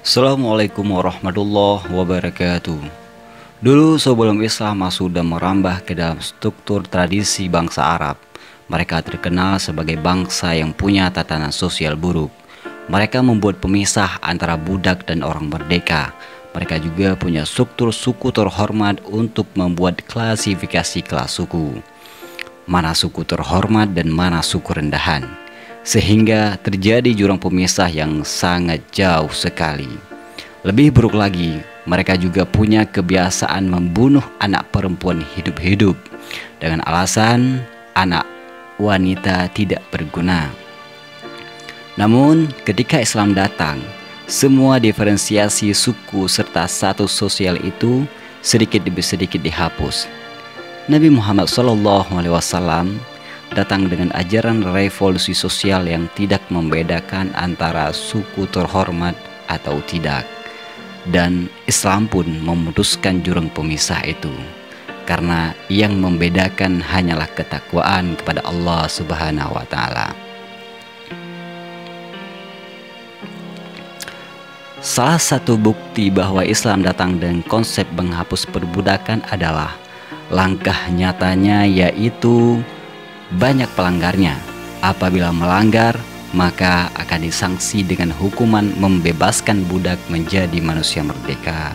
Assalamualaikum warahmatullahi wabarakatuh. Dulu sebelum Islam masuk dan merambah ke dalam struktur tradisi bangsa Arab, mereka terkenal sebagai bangsa yang punya tatanan sosial buruk. Mereka membuat pemisah antara budak dan orang merdeka. Mereka juga punya struktur suku terhormat untuk membuat klasifikasi kelas suku. Mana suku terhormat dan mana suku rendahan, sehingga terjadi jurang pemisah yang sangat jauh sekali. Lebih buruk lagi, mereka juga punya kebiasaan membunuh anak perempuan hidup-hidup dengan alasan anak wanita tidak berguna. Namun, ketika Islam datang, semua diferensiasi suku serta status sosial itu sedikit demi sedikit dihapus. Nabi Muhammad SAW datang dengan ajaran revolusi sosial yang tidak membedakan antara suku terhormat atau tidak. Dan Islam pun memutuskan jurang pemisah itu, karena yang membedakan hanyalah ketakwaan kepada Allah Subhanahu wa Ta'ala. Salah satu bukti bahwa Islam datang dengan konsep menghapus perbudakan adalah langkah nyatanya, yaitu banyak pelanggarnya. Apabila melanggar, maka akan disangsi dengan hukuman membebaskan budak menjadi manusia merdeka.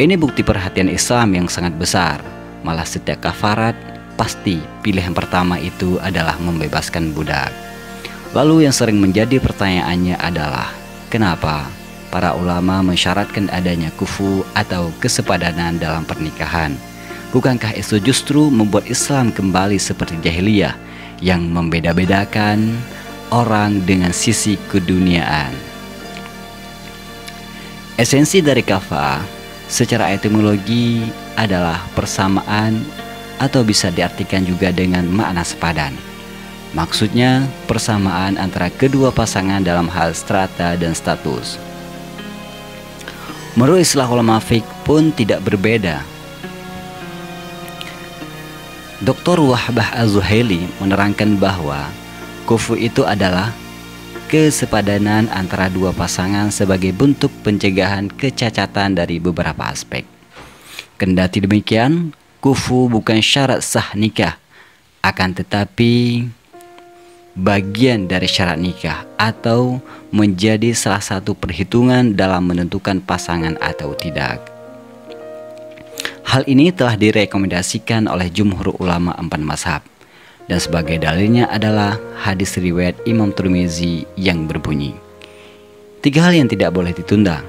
Ini bukti perhatian Islam yang sangat besar. Malah setiap kafarat, pasti pilihan pertama itu adalah membebaskan budak. Lalu yang sering menjadi pertanyaannya adalah, kenapa para ulama mensyaratkan adanya kufu atau kesepadanan dalam pernikahan? Bukankah itu justru membuat Islam kembali seperti jahiliyah yang membeda-bedakan orang dengan sisi keduniaan? Esensi dari kafah secara etimologi adalah persamaan, atau bisa diartikan juga dengan makna sepadan. Maksudnya persamaan antara kedua pasangan dalam hal strata dan status. Menurut istilah ulama fiqh pun tidak berbeda. Dr. Wahbah Az-Zuhaili menerangkan bahwa kufu itu adalah kesepadanan antara dua pasangan sebagai bentuk pencegahan kecacatan dari beberapa aspek. Kendati demikian, kufu bukan syarat sah nikah, akan tetapi bagian dari syarat nikah atau menjadi salah satu perhitungan dalam menentukan pasangan atau tidak. Hal ini telah direkomendasikan oleh jumhur ulama 4 mazhab, dan sebagai dalilnya adalah hadis riwayat Imam Tirmizi yang berbunyi, 3 hal yang tidak boleh ditunda: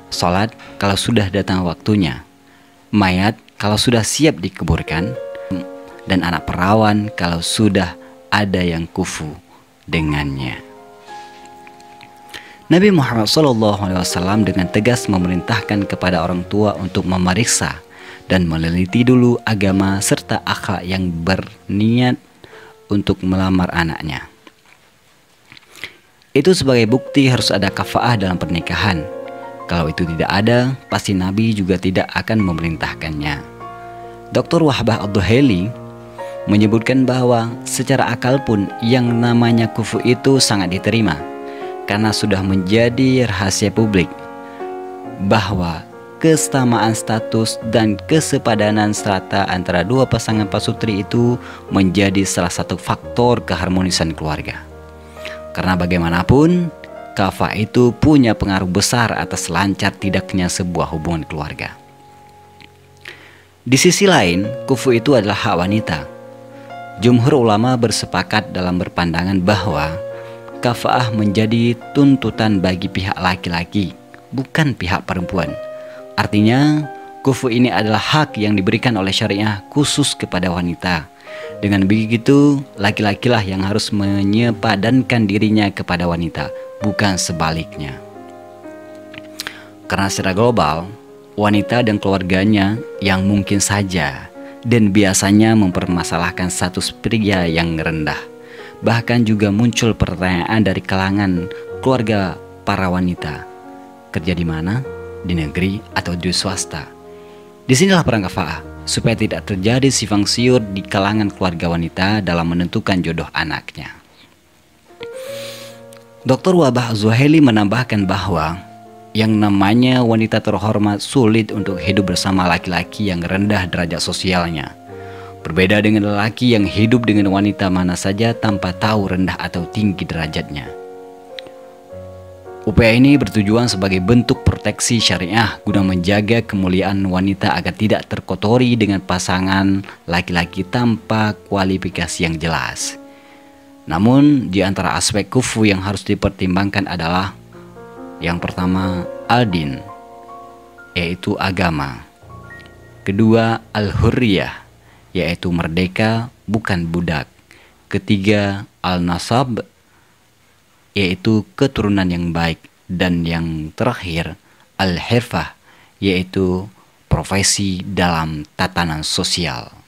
sholat kalau sudah datang waktunya, mayat kalau sudah siap dikuburkan, dan anak perawan kalau sudah ada yang kufu dengannya. Nabi Muhammad SAW dengan tegas memerintahkan kepada orang tua untuk memeriksa dan meneliti dulu agama serta akhlak yang berniat untuk melamar anaknya. Itu sebagai bukti harus ada kafaah dalam pernikahan. Kalau itu tidak ada, pasti Nabi juga tidak akan memerintahkannya. Dr. Wahbah Az-Zuhaili menyebutkan bahwa secara akal pun yang namanya kufu itu sangat diterima, karena sudah menjadi rahasia publik bahwa kesamaan status dan kesepadanan strata antara dua pasangan pasutri itu menjadi salah satu faktor keharmonisan keluarga. Karena bagaimanapun, kafah itu punya pengaruh besar atas lancar tidaknya sebuah hubungan keluarga. Di sisi lain, kufu itu adalah hak wanita. Jumhur ulama bersepakat dalam berpandangan bahwa kafaah menjadi tuntutan bagi pihak laki-laki, bukan pihak perempuan. Artinya, kufu ini adalah hak yang diberikan oleh syariah khusus kepada wanita. Dengan begitu, laki-lakilah yang harus menyepadankan dirinya kepada wanita, bukan sebaliknya. Karena secara global, wanita dan keluarganya yang mungkin saja dan biasanya mempermasalahkan status pria yang rendah. Bahkan juga muncul pertanyaan dari kalangan keluarga para wanita, kerja di mana? Di negeri atau di swasta? Disinilah peran kafaah, supaya tidak terjadi simpang siur di kalangan keluarga wanita dalam menentukan jodoh anaknya. Dr. Wahbah Az-Zuhaili menambahkan bahwa Yang namanya wanita terhormat sulit untuk hidup bersama laki-laki yang rendah derajat sosialnya. Berbeda dengan lelaki yang hidup dengan wanita mana saja tanpa tahu rendah atau tinggi derajatnya. Upaya ini bertujuan sebagai bentuk proteksi syariah guna menjaga kemuliaan wanita agar tidak terkotori dengan pasangan laki-laki tanpa kualifikasi yang jelas. Namun, di antara aspek kufu yang harus dipertimbangkan adalah yang pertama, al-din, yaitu agama. Kedua, al-hurriyah, yaitu merdeka bukan budak. Ketiga, al-nasab, yaitu keturunan yang baik. Dan yang terakhir, al-hirfah, yaitu profesi dalam tatanan sosial.